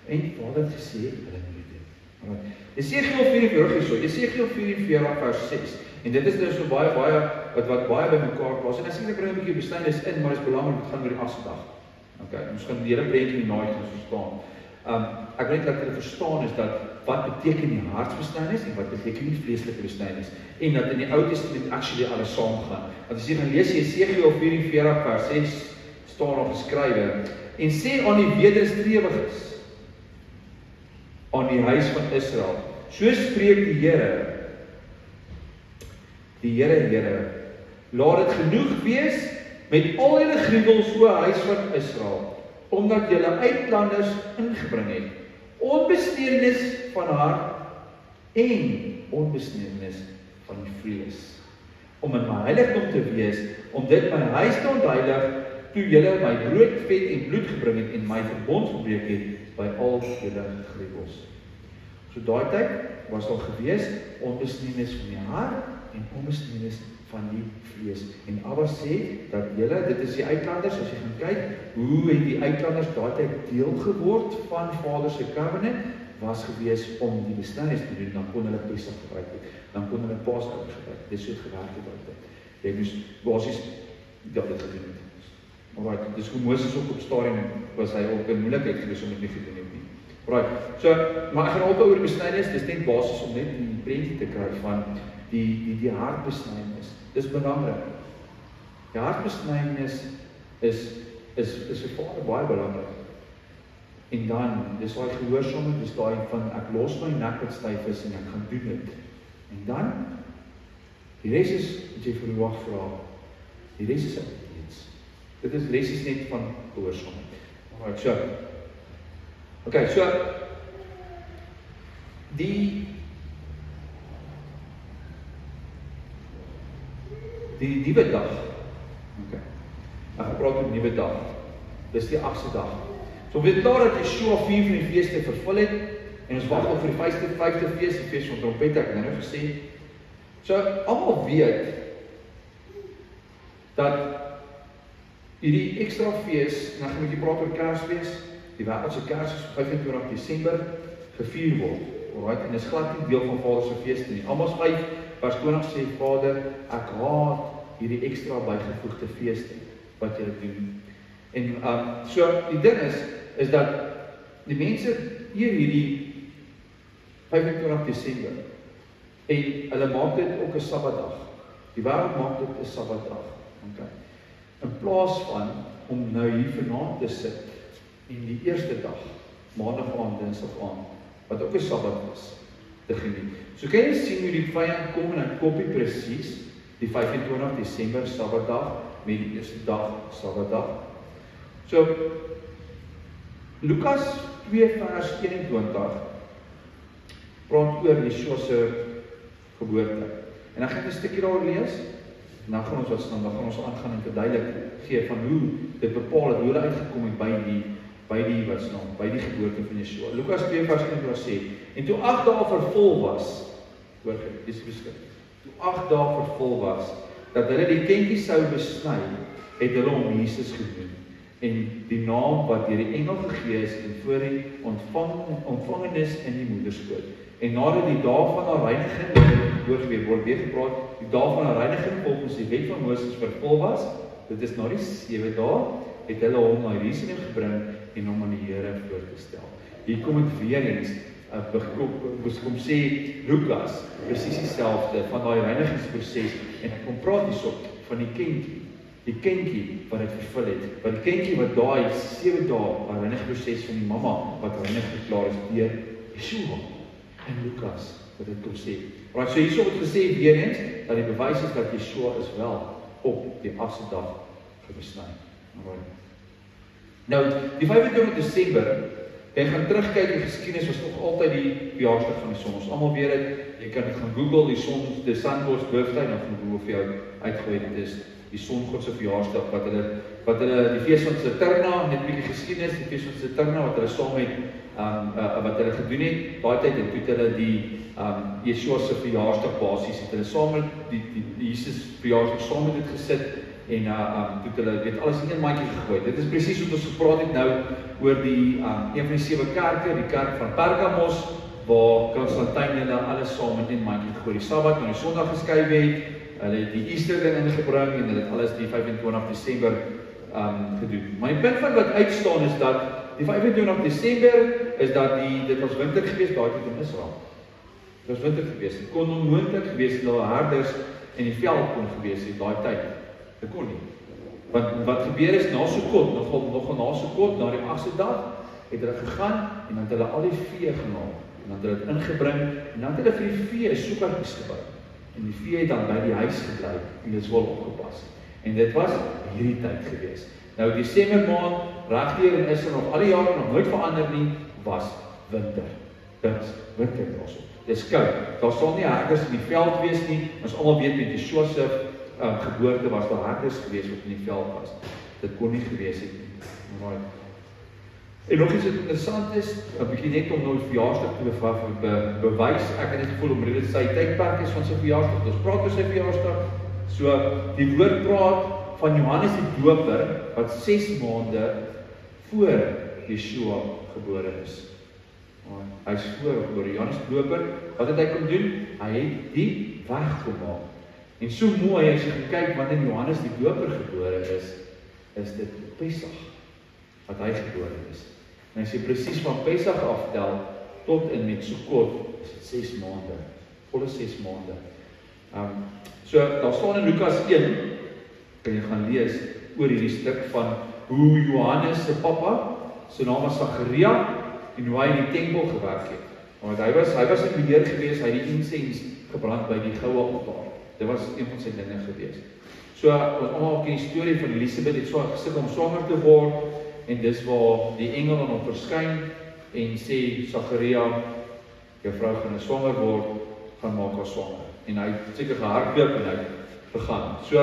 En Vader het gesê hulle moet dit doen. Jesegiel 44 vers 6. En dit is nou so baie wat baie bymekaar plaas. En ek sê ek bring 'n bietjie besnydenis in, maar dit is belangrik, dit gaan oor die afslag. Okay, ons gaan die hele prentjie in die naai gaan verstaan. Ek weet dat julle verstaan is dat wat beteken die hartsbesnydenis en wat beteken die vleeslike besnydenis, en dat in die Ou Testament actually alles saamgaan. Want as jy gaan lees Jesegiel 44 vers 6 staan daar geskrywe, en sê aan die wederstrewiges, aan die huis van Israel, so spreek die Here, laat dit genoeg wees met al julle gruwels, o huis van Israel, omdat julle uitlanders ingebring het, onbesnedenis van hart en onbesnedenis van die vlees, om in my heiligdom te wees, om dit my huis te ontheilig, toe julle my brood, vet en bloed gebring het en my verbond gebreek het by al julle gruwels. So daai tyd was daar gewees onbesnedenis van die hart en onbesnedenis van die vlees. En Abba sê dat julle, dit is die uitlanders, as jy gaan kyk, hoe het die uitlanders daai tyd deel geword van Vader se covenant, was gewees om die besnydenis te doen, dan kon hulle Pesach gebruik het, dan kon hulle Paasoffer gebruik het, dit is so het gewerk het daai tyd. Jy moes basies dit gedoen het. Alright, dis hoe Moses ook op stadium was hy ook in moeilikheid gewees om dit nie gedoen het nie. Alright, so, maar ek gaan ook oor besnydenis, dis net basis om net die prentjie te kry van die hartbesnydenis. Dis belangrik. Die hartbesnydenis is vir Vader baie belangrik. En dan, dis daai gehoorsaamheid, dis daai van ek los my nek wat styf is en ek gaan doen dit. En dan, die res is wat jy verwag vra. Die res is iets. Dit is les is net van gehoorsaamheid. Alright, so. Okay, so die nuwe dag. Okay. Ek gaan praat oor die nuwe dag. Dis die 8ste dag. So ons weet klaar dat Yeshua 4 van die feeste vervul het en ons wag op vir die 5de fees, die fees van trompette, ek het nou gesê. So almal weet dat hierdie ekstra fees, en ek gaan 'n bietjie praat oor Kersfees, die wêreldse Kers is 25 Desember gevier word. Alright, en dis glad nie deel van Vader se feeste nie. Amos 5 vers 20 sê Vader, ek haat hierdie ekstra bygevoegde feeste wat julle doen. En so die ding is dat die mense hier hierdie 25 Desember en hulle maak dit ook 'n Sabbatdag. Die wêreld maak dit 'n Sabbatdag. Okay. In plaas van om nou hier vanaand te sit en die eerste dag, maandag aand, dinsdag aand, wat ook 'n Sabbat was, te geniet. So kan jy sien hoe die vyand kom en hy kopie presies die 25 Desember Sabbatdag met die eerste dag Sabbatdag. So Lukas 2 vers 21 praat oor Yeshua se geboorte. En dan gaan ek 'n stukkie daar lees. En dan gaan ons aangaan en verduidelik gee van hoe dit bepaal het, hoe hulle uitgekom het by by die geboorte van Yeshua. Lukas 2 vers 1 sê, en toe 8 dae vervul was, hoor jy, dis beskryf, toe 8 dae vervul was, dat hulle die kindjie sou besny, het hulle hom Jesus genoem, en die naam wat deur die engel gegee is, en voor die ontvangenis in die moederskoot. En nadat die dae van haar reiniging, word weer gepraat, die dae van haar reiniging volgens die wet van Moses vervul was, dit is na die 7 dae, het hulle hom na Jerusalem gebring en hom aan die Here voorgestel. Hier kom het weer eens, kom sê Lukas, presies dieselfde van daai reinigingsproses, en ek kom praat hierso van die kindjie wat dit vervul het, want die kindjie wat daai 7 dae, die reinigingsproses van die mamma, wat reinig verklaar is deur Yeshua en Lukas, wat dit kom sê. Maar so hierso word gesê weer eens, dat die bewys is dat Yeshua is wel op die 8ste dag gebesny. Nou, die 25 Desember, jy gaan terugkyk in geskiedenis, was nog altyd die verjaarsdag van die son. Ons almal weet dit, jy kan dit gaan Google, die Sun God's birthday, dan gaan Google vir jou uitgooi, dit is die Songod se verjaarsdag, wat hulle die fees van Saturna, net 'n bietjie geskiedenis, die fees van Saturna, wat hulle saam met, wat hulle gedoen het, daai tyd, en toe het hulle die Yeshua se verjaarsdag basies, het hulle saam met die Jesus verjaarsdag saam met dit gesit, en toe het hulle alles in een maatjie gegooi. Dit is presies wat ons gepraat het nou oor die een van die 7 kerke, die kerk van Pergamos, waar Konstantijn hulle alles saam met een maatjie gegooi. Die Sabbat en die Sondag geskuif het, hulle het die Easter ding ingebring en hulle het alles die 25 Desember gedoen. Maar die punt van wat uitstaan is dat die 25 Desember is dat dit was winter geweest daai tyd in Israel. Dit was winter geweest. Dit kon onmoontlik geweest dat hulle herders in die veld kon geweest het daai tyd. Dit kon nie. Want wat gebeur is na Sukkot, nog na Sukkot, na die 8ste dag, het hulle gegaan en dan het hulle al die vee geneem en dan het hulle dit ingebring en dan het hulle vir die vee soekartjies gebou. En die vee het dan by die huis gebly en dit is wel opgepas. En dit was hierdie tyd geweest. Nou Desember maand, regdeur in Israel nog al die jare nog nooit verander nie, was winter. Dit is winter daarso. Dit is koud. Daar sal nie herders in die veld wees nie. Ons almal weet met Yeshua se geboorte was daar herders geweest wat in die veld was. Dit kon nie gewees het nie. Right. En nog iets wat interessant is, 'n bietjie net om nou die verjaarsdag te bewys. Ek het net gevoel om dit sy tydperk is van sy verjaarsdag. Ons praat oor sy verjaarsdag. So die woord praat van Johannes die Doper wat 6 maande voor Yeshua gebore is. Hy is voorgebore. Johannes die Doper, wat het hy kom doen? Hy het die weg gemaak. En so mooi as jy kyk wanneer Johannes die Doper gebore is dit Pesach wat hy gebore is. En as jy presies van Pesach aftel tot en met Sukkot, is dit 6 maande, volle 6 maande. So daar staan in Lukas 1, kan jy gaan lees oor hierdie stuk van hoe Johannes se pappa, sy naam was Sagaria, en hoe hy in die tempel gewerk het. Want hy was in beheer gewees, hy het die insens gebrand by die goue altaar. Dit was een van sy dinge gewees. So, ons almal ken die storie van Elisabeth, het gesukkel om swanger te word, en dis waar die engel aan hom verskyn, en sê, Sagaria, jou vrou gaan swanger word, gaan maak haar swanger. En hy het seker gehardloop en hy gegaan. So,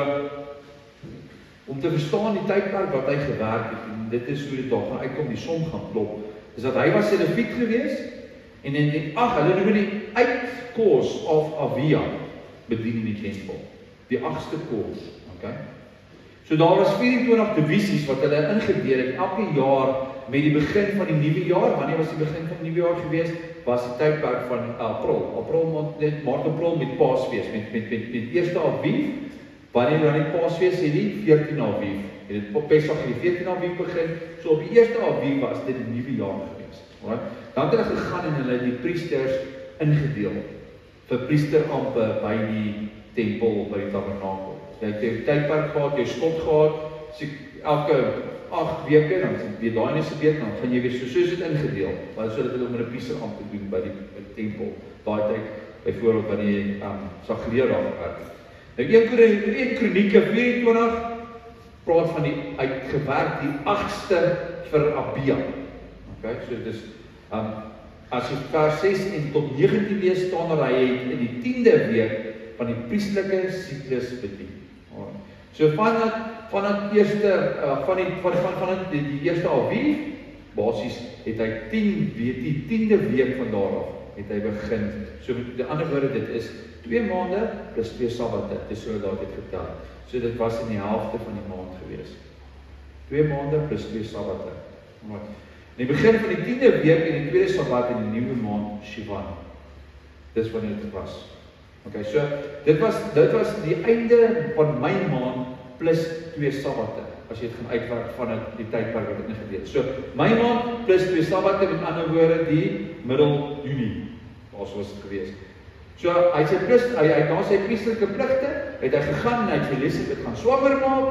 om te verstaan die tydperk wat hy gewerk het, en dit is hoe dit daar gaan uitkom, die som gaan klop, is dat hy was Selefiet gewees, en hulle noem die uitkoers of Avia, bedien in die tempel. Die 8ste koers, okay? So daar was 24 divisies wat hulle ingedeel het, elke jaar met die begin van die nuwe jaar. Wanneer was die begin van die nuwe jaar geweest? Was die tydperk van April maand, Maart, April met Paasfees, met eerste Aviv, wanneer dan die Paasfees het die 14 Aviv, en dit op Pesach die 14 Aviv begin, so op die eerste Aviv was dit die nuwe jaar geweest. Right? Dan het hulle gegaan en hulle die priesters ingedeel, vir priesterampe by die tempel, by die tabernakel. Jy het jou tydperk gehad, jou skot gehad, elke 8 weke, dan weer daai in se week, dan gaan jy weer soos dit ingedeel, want so dat hulle om 'n priesteramp te doen by die tempel, daai tyd, byvoorbeeld by die Sagaria gewerk. Nou 1 Kronieke 24 praat van die uitgewerk die 8ste vir Abia. Okay, so dit is as jy vers 6 en tot 19 lees, staan dat hy in die 10de week van die priestelike siklus bedien. So van die eerste Aviv basies het hy 10de week van daar af, het hy begin. So met die ander woorde, dit is 2 maande plus 2 sabbate, dis so dat dit getel. So dit was in die helfte van die maand gewees. 2 maande plus 2 sabbate. In die begin van die 10de week en die 2de sabbat in die nuwe maand Shivan. Dis wanneer dit was. Okay, so dit was die einde van my maand plus 2 sabbate. As jy het gaan uitwerk van die tydperk wat ek nie geweet. So my maand plus 2 sabbate, met ander woorde die middel Junie. Daar was dit gewees. So hy het na sy priesterlike pligte, het hy gegaan en hy het Elisabeth gaan swanger maak.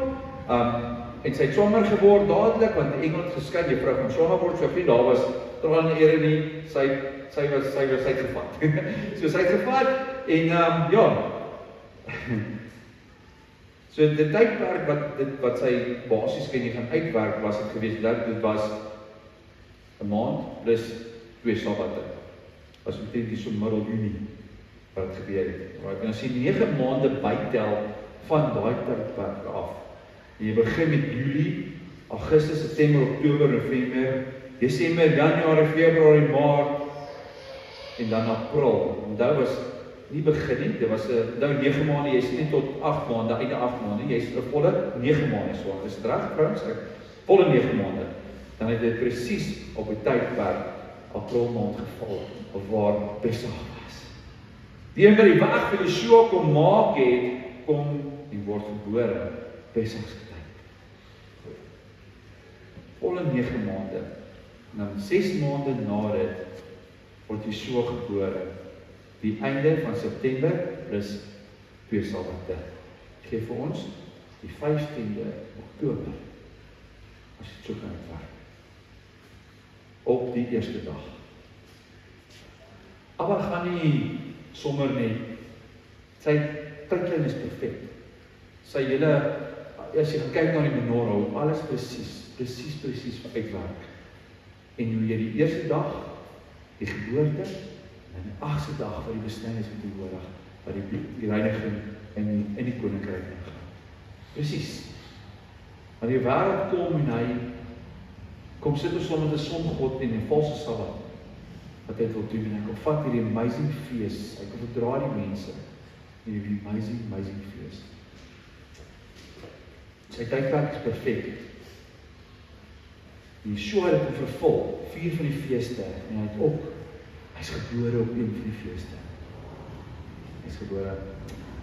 En sy het swanger geword dadelik, want die engel het geskyn, die vrou gaan swanger word, so vriend, daar was terwyl in ere nie, sy het gevat. So sy het gevat, en ja, so die tydperk wat sy basies kan jy gaan uitwerk, was het gewees, dit was 'n maand plus 2 sabbate. Was omtrent die so middel Junie wat het gebeur het. En as jy 9 maande bytel van daai tydperk af, en jy begin met Julie, Augustus, September, Oktober, November, Desember, Januarie, Februarie, Maart, en dan April. Onthou was nie begin nie, dit was 9 maande, jy is nie tot 8 maande, einde 8 maande, jy is 'n volle 9 maande swanger. Is dit reg, vrouens? Volle 9 maande. Dan het dit presies op die tydperk April maand geval, of waar Pesach was. Die een wat die weg vir Yeshua kom maak het, kom en word gebore, Pesach's tyd. Volle 9 maande. En dan 6 maande na dit, word Yeshua gebore. Die einde van September plus 2 sabbate. Gee vir ons die 15de Oktober. As jy so kan uitwerk. Op die eerste dag. Abba gaan nie sommer net. Sy tydlyn is perfek. Sy hele, as jy gaan kyk na die menorah, alles presies uitwerk. En hoe jy die eerste dag, die geboorte, en die 8ste dag wat die besnydenis verteenwoordig, wat die reiniging in die koninkryk ingaan. Presies. Want die wêreld kom en hy kom sit ons saam met 'n sonmgod en 'n valse sabbat wat hy wil doen, en hy kom vat hierdie amazing fees, hy kom verdra die mense in hierdie amazing fees. Sy tydperk is perfek. Yeshua het hom vervul, 4 van die feeste, en hy het ook, hy is gebore op 1 van die feeste. Hy is gebore.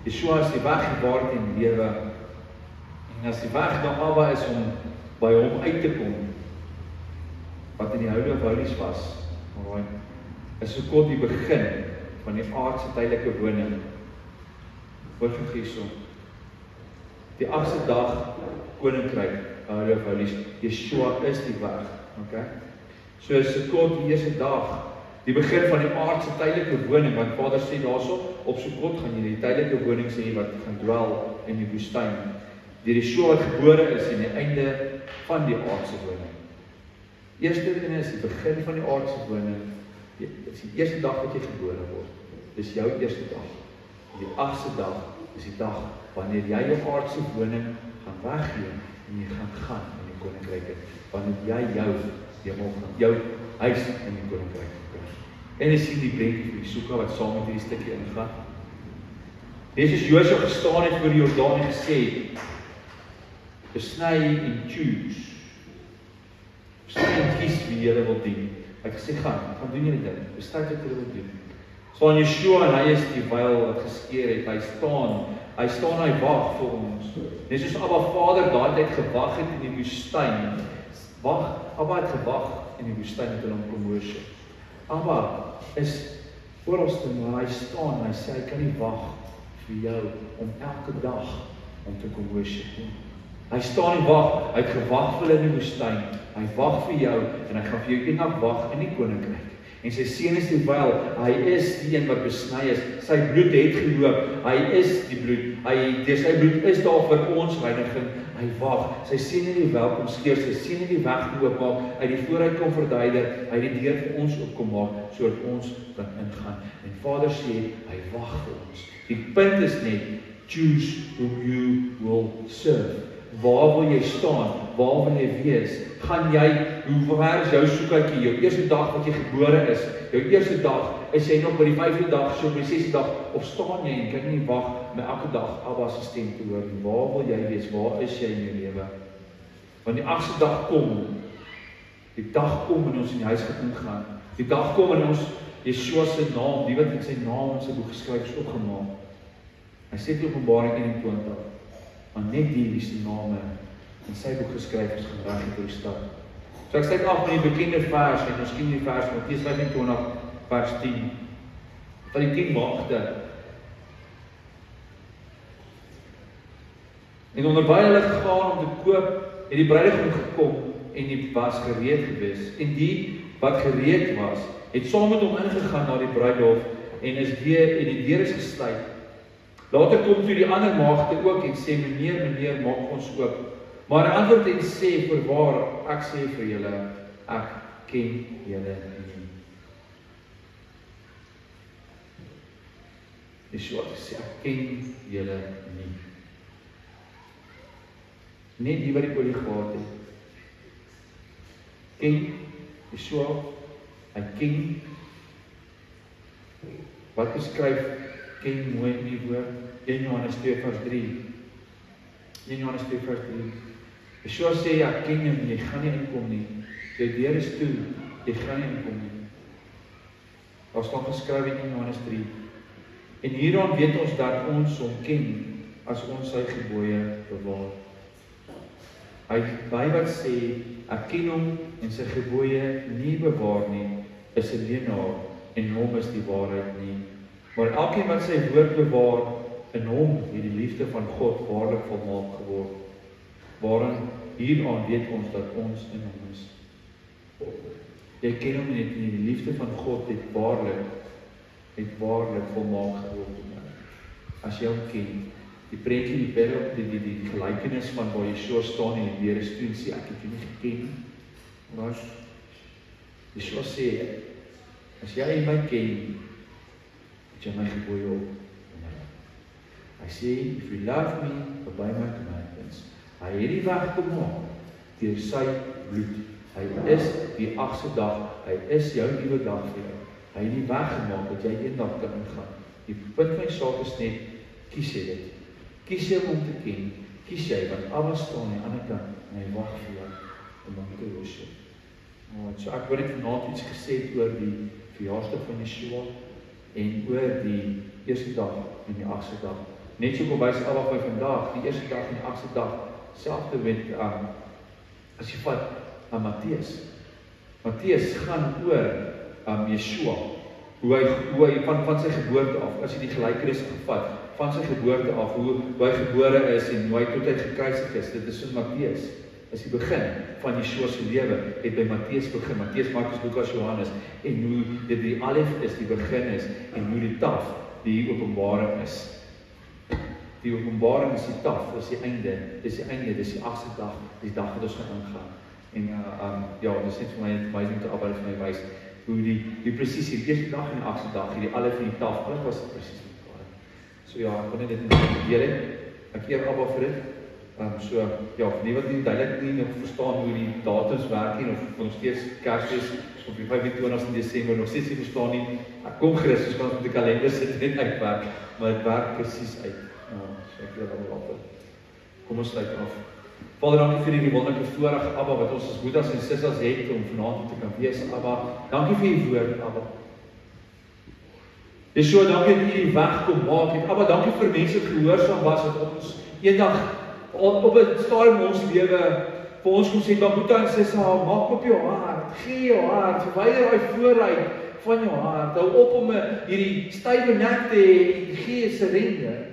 Yeshua is die weg, die waarheid en die lewe, en as die weg na Abba is om by hom uit te kom, wat in die Holy of Holies was, is so kort die begin van die aardse tydelike woning. Hoor hierso. Die 8ste dag koninkryk, Holy of Holies, Yeshua is die weg, okay? So so kort die eerste dag, die begin van die aardse tydelike woning, want Vader sê daarso, op Sukkot gaan jy die tydelike woning sê wat gaan dwel in die woestyn. Die Yeshua wat gebore is en die einde van die aardse woning. Eerste ding is die begin van die aardse woning. Dit is die eerste dag wat jy gebore word. Dis jou eerste dag. Die 8ste dag is die dag wanneer jy jou aardse woning gaan weggee en jy gaan in die koninkryk. Wanneer jy jou huis in die koninkryk kry. En jy sien die prentjie vir die soeka wat saam met hierdie stukkie ingaan. Dis is Josua gestaan het voor die Jordaan en gesê, besny en choose. Besny en kies wie jy wil dien. Hy het gesê, gaan doen jy dit. Besluit wat jy wil doen. So aan Yeshua, en hy is die wyl wat geskeer het. Hy staan, hy wag vir ons. Net soos Abba Vader daai tyd gewag het in die woestyn. Abba het gewag in die woestyn met hom kom worship. Abba is oralste, maar hy staan, hy sê, hy kan nie wag vir jou om elke dag om te kom worship. Hy staan en wag, hy het gewag vir hulle in die woestyn. Hy wag vir jou en hy gaan vir jou eendag wag in die koninkryk. En sy seun is die wyl, hy is die een wat besny is. Sy bloed het geloop, hy is die bloed. Sy bloed is daar vir ons reiniging. Hy wag, sy seun het die welkom skeer, sy seun het die weg oopmaak, hy die vooruit kom verduider, hy die deur vir ons oopkom maak, sodat ons kan ingaan. En Vader sê, hy wag vir ons. Die punt is net, choose whom you will serve. Waar wil jy staan? waar wil jy wees? Gaan jy, hoe ver is jou soekatjie, jou eerste dag wat jy gebore is, jou eerste dag, is jy nog by die 5de dag, so by die 6de dag, of staan jy en kyk nie wag met elke dag Abba se stem te hoor, waar wil jy wees, waar is jy in jou lewe? Want die 8de dag kom, die dag kom en ons in die huis gaan ingaan, die dag kom en ons, Yeshua se naam, die wat met sy naam in sy boek geskryf is opgemaak. Hy sê die Openbaring 21, maar net die wie se name in sy boek geskryf is, gaan reg in die stad. So ek sluit af met die bekende vers, en ons ken die vers, Matteus 25, vers 10, van die 10 magte. En onderwyl hulle gegaan om te koop, het die bruidegom gekom, en die was gereed gewees. En die wat gereed was, het saam met hom ingegaan na die bruidhof, en die deur is gesluit. Later kom toe die ander maagde ook, en sê, meneer, maak ons oop. Maar hy antwoord en sê, voorwaar, ek sê vir julle, ek ken julle nie. Yeshua sê, ek ken julle nie. Net die wat die olie gehad het. Ken, Yeshua, hy ken, wat beskryf, ken mooi in die woord, 1 Johannes 2 vers 3. 1 Johannes 2 vers 3. Yeshua sê, ek ken jou nie, jy gaan nie inkom nie. Jou deur is toe, jy gaan nie inkom nie. Daar staan geskryf in 1 Johannes 3. En hieraan weet ons dat ons hom ken, as ons sy gebooie bewaar. Hy wat sê, ek ken hom en sy gebooie nie bewaar nie, is 'n leienaar en hom is die waarheid nie. Maar elkeen wat sy woord bewaar, in hom het die liefde van God waarlik volmaak geword. Waarin hieraan weet ons dat ons in hom is. Jy ken hom nie, die liefde van God het waarlik volmaak geword. As jy hom ken, die prentjie, die parallel, die gelykenis van waar Yeshua staan en die deur is toe en sê, ek het jou nie geken. Maar Yeshua sê, as jy my ken, het jy my gebooie op. Hy sê, if you love me, obey my commandments. Hy het die weg gemaak deur sy bloed. Hy is die 8de dag, hy is jou nuwe dag vir jou. Hy het die weg gemaak dat jy eendag kan ingaan. Die punt van die saak is net, kies jy dit. Kies jy om te ken, kies jy, want Abba staan aan die ander kant, en hy wag vir jou, om hom te worship. So ek wil net vanaand iets gesê oor die verjaarsdag van Yeshua, en oor die eerste dag en die 8de dag. Net so kom wys Abba by vandag, die eerste dag en die 8de dag, selfde met, as jy vat, Matteus. Matteus gaan oor Yeshua, hoe hy van sy geboorte af, as jy die gelykenis gevat, van sy geboorte af, hoe hy gebore is en hoe hy tot hy gekruisig is. Dit is in Matteus, is die begin van Yeshua se lewe, het by Matteus begin, Matteus, Markus, Lukas, Johannes, en hoe dit die alef is, die begin is, en hoe die taf, die openbaring is. Die openbaring is die taf, dis die einde, dis die 8de dag, die dag wat ons gaan ingaan. En dis net vir my amazing te arbeid vir my wys, hoe die precies, die eerste dag en die 8de dag, die alef en die taf, alles was precies mekaar. So ja, ek wil net dit deel het, ek eer Abba vir dit. Vir die wat nie duidelik nie nog verstaan hoe die datums werk nie, of nog steeds Kersfees op die 25 Desember nog steeds nie verstaan nie, ek kom Christus, kan ons met die kalender sit net uitwerk, maar het werk precies uit. So ek wil allemaal af. Kom ons sluit af. Vader, dankie vir die wonderlike voorreg, Abba, wat ons as moeders en sissers het om vanaand te kan wees, Abba. Dankie vir die woord, Abba. Yeshua, dankie dat jy die weg kom maak het. Abba, dankie vir mense wat gehoorsaam was, wat ons eendag op 'n stadium in ons lewe vir ons kom sê, Boeta en Sissa, maak op jou hart, gee jou hart, verwyder daai vooruit van jou hart. Hou op om hierdie stywe nek te hê en gee surrender.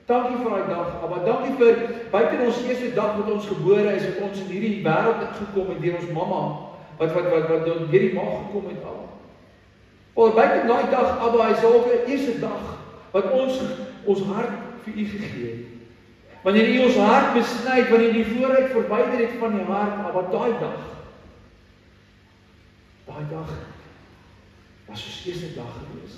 Dankie vir daai dag, Abba. Dankie vir buite ons eerste dag wat ons gebore is, wat ons in hierdie wêreld ingekom het deur ons mamma, wat deur die maag gekom het, Abba. Of buite daai dag, Abba, is ook 'n eerste dag wat ons hart vir U gegee het. Wanneer U ons hart besny, wanneer U die vooruit verwyder het van die hart, Abba, daai dag was ons eerste dag gewees.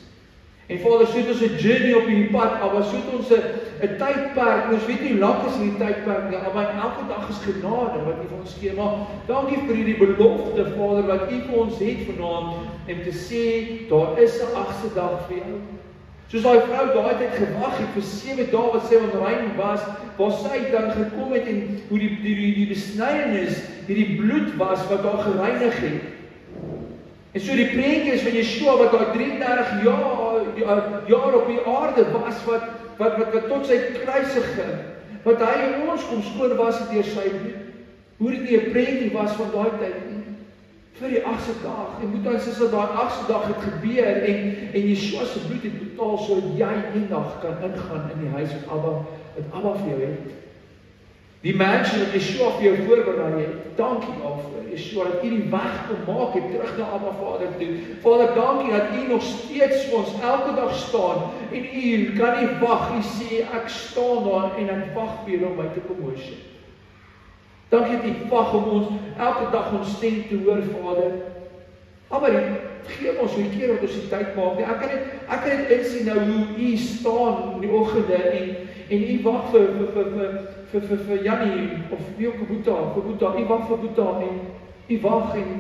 En Vader, so het ons 'n journey op hierdie pad, Abba, so het ons 'n tydperk, ons weet nie hoe lank is hierdie tydperk nie, Abba, en elke dag is genade wat U vir ons gee, maar dankie vir hierdie belofte, Vader, wat U vir ons het vanaand, en te sê, daar is 'n 8ste dag vir jou. Soos daai vrou daai tyd gewag het vir 7 dae wat sy onrein was, waar sy dan gekom het en hoe die besnydenis, hierdie bloed was wat haar gereinig het. En so die prentjie is van Yeshua wat daai 33 jaar op die aarde was, wat tot sy kruisiging, wat hy ons kom skoon was het deur sy bloed. Hoe dit nie 'n prentjie was van daai tyd nie. Vir die 8ste dag, en moet ons dat daai 8ste dag het gebeur, en Yeshua se bloed het betaal, so jy eendag kan ingaan in die huis wat Abba vir jou het. Die mansion wat Yeshua vir jou voorberei het, dankie daarvoor, Yeshua, dat U die weg kom maak het, terug na Abba Vader toe. Vader, dankie dat U nog steeds vir ons elke dag staan, en U kan nie wag, U sê, ek staan daar, en ek wag vir jou om my te kom worship. Dankie dat U wag om ons elke dag ons stem te hoor, Vader. Maar geef ons hoe keer wat ons die tyd maak. Ek kan net insien nou hoe U staan in die oggende en U wag vir Jannie of wie ook vir Boeta. U wag vir Boeta en U wag en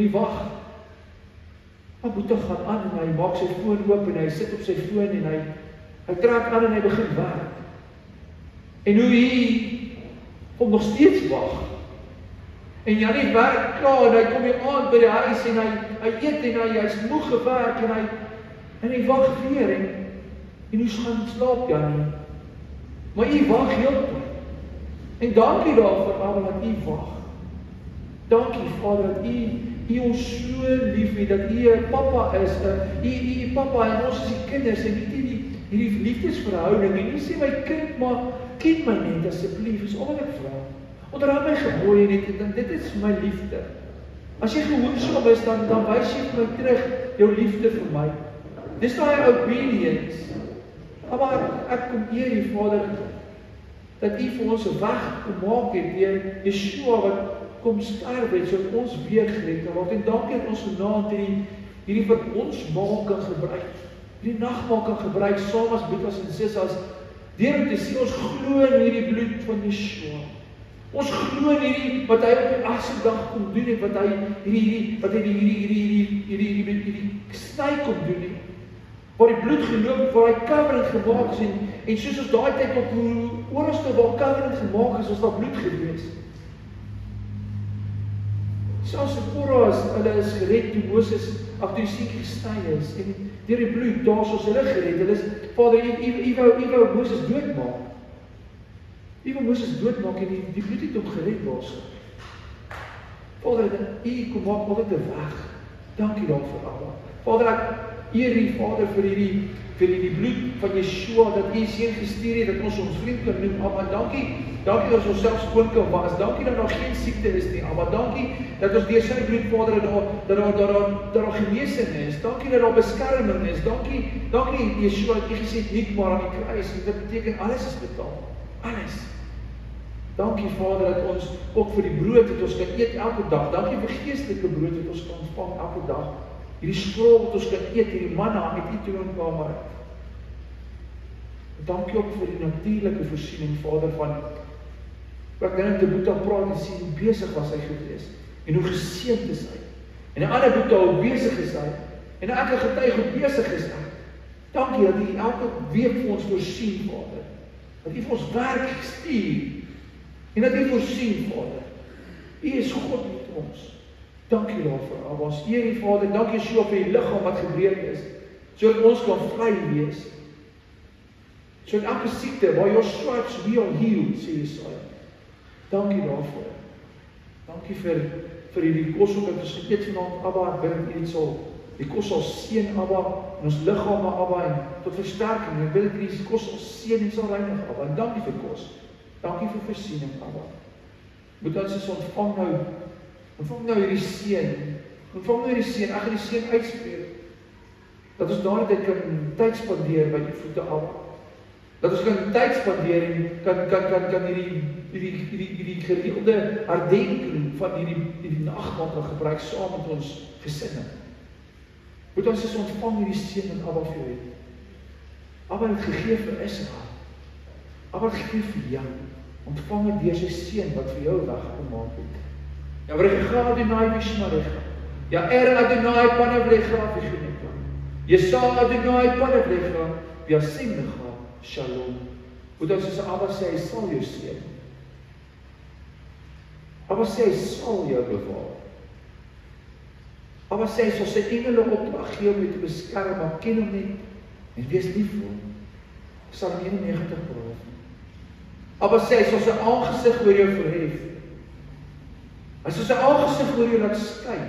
U wag. Maar Boeta gaan aan en hy maak sy foon oop en hy sit op sy foon en hy trek aan en hy begin werk. En hoe U om nog steeds wag. En Jannie werk klaar en hy kom hier aan by die huis en hy eet en hy's moeg gewerk en hy wag weer en hoe gaan slaap Jannie. Maar U wag heeltyd. En dankie daarvoor, Abba, dat U wag. Dankie Vader dat U ons so lief het, dat U 'n pappa is, U pappa en ons is die kinders en hierdie liefdesverhouding en U sê my kind, maar ken my net asseblief, is al wat ek vra. Onderhou my gebooie net, en dit is my liefde. As jy gehoorsaam is, dan wys jy vir my terug jou liefde vir my. Dis daai obedience. Maar ek kom eer U, Vader, dat U vir ons 'n weg kom maak het deur Yeshua wat kom sterf het, sodat ons weer gered kan word. En dankie dat ons vanaand hierdie verbondsmaal kan gebruik. Hierdie nagmaal kan gebruik saam as broers en susters, deur om te sê ons glo in hierdie bloed van Yeshua. Ons glo in hierdie wat hy op die 8ste dag kom doen het, wat hy hierdie sny kom doen het. Waar die bloed geloop, waar hy covenant gemaak is en soos ons daai tyd op oralste waar covenant gemaak is, was daar bloed gewees. Selfs Korah, hulle is gered toe Moses toe seker gesny is en deur die bloed, daar soos hulle gered. Hulle is Vader, U wou Moses doodmaak. U wou Moses doodmaak en die bloed het hom gered daarso. Vader, U kom maak altyd 'n weg. Dankie daarvoor, Abba. Vader, ek eer U, Vader, vir hierdie bloed van Yeshua, dat U seun gestuur het, dat ons vriend kan noem, Abba. Dankie dat ons onsself skoon kan was. Dankie dat daar geen siekte is nie, Abba. Dankie dat ons deur sy bloed, Vader, dat daar genesing is. Dankie dat daar beskerming is. Dankie Yeshua, dat U gesê het, nie maar aan die kruis. Dit beteken alles is betaal. Alles. Dankie Vader dat ons ook vir die brood wat ons kan eet elke dag. Dankie vir geestelike brood wat ons kan ontvang elke dag. Hierdie skrol wat ons kan eet, hierdie manna uit U troonkamer. Dankie ook vir die natuurlike voorsiening, Vader, van ek dink te Boeta praat en sien hoe besig was hy gewees en hoe geseënd is hy. En 'n ander Boeta hoe besig is hy. En ek getuig hoe besig is hy. Dankie dat U elke week vir ons voorsien, Vader. Dat U vir ons werk stuur. En dat U voorsien, Vader. U is God met ons. Dankie daarvoor, Abba. Ons eer U, Vader. Dankie Yeshua vir die liggaam wat gebreek is, sodat ons kan vry wees. Sodat elke siekte, waar jou stripes we are healed, sê Jesaja. Dankie daarvoor. Dankie vir hierdie kos ook wat ons geëet vanaand, Abba. Ek bid U sal die kos sal seën, Abba, en ons liggame, Abba, en tot versterking. Ek bid dat hierdie kos sal seën en sal reinig, Abba. En dankie vir kos. Dankie vir voorsiening, Abba. Moet ons ontvang nou hierdie seën. Ontvang nou hierdie seën. Ek gaan die seën uitspreek. Dat ons daardie tyd kan tyd spandeer by U voete, Abba. Dat ons kan tyd spandeer en kan hierdie gereelde herdenking van hierdie nagmaal kan gebruik saam met ons gesinne. Moet ons is ontvang hierdie seën wat Abba vir jou het. Abba het gegee vir Israel. Abba het gegee vir jou. Ontvang het deur sy seën wat vir jou weggemaak het. Ja, Varecha Adonai Mishmarecha. Ja, Adonai Panavlecha V'Chineka. Yesa Adonai Panavlecha V'Yasimnecha Shalom. Moet ons is Abba sê, hy sal jou seën. Abba sê, hy sal jou bewaar. Abba sê, hy sal sy engele opdrag gee om jou te beskerm, maar ken hom net en wees lief vir hom. Psalm 91 praat. Abba sê, hy sal sy aangesig oor jou verhef. Hy sal sy aangesig oor jou laat skyn.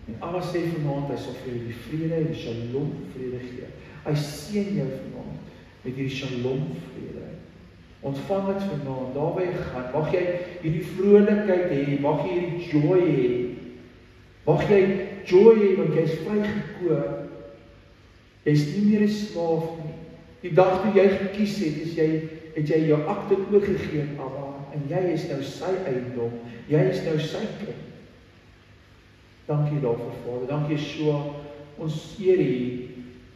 En Abba sê vanaand, hy sal vir jou die vrede en die shalom vrede gee. Hy seën jou vanaand met hierdie shalom vrede. Ontvang het vanaand, daar waar jy gaan, mag jy hierdie vrolikheid hê, mag jy hierdie joy hê. Mag jy joy hê, want jy is vrygekoop. Jy is nie meer 'n slaaf nie. Die dag toe jy gekies het jy jou akte oorgegee aan Abba, en jy is nou sy eiendom, jy is nou sy kind. Dankie daarvoor, Vader, dankie Yeshua, ons eer U,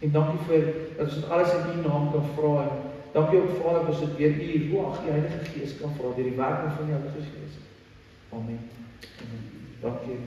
en dankie vir, dat ons dit alles in U naam kan vra, en dankie ook Vader, dat ons dit weer U Ruach, die Heilige Gees kan vra, deur die werking van die Heilige Gees. Amen. Dankie.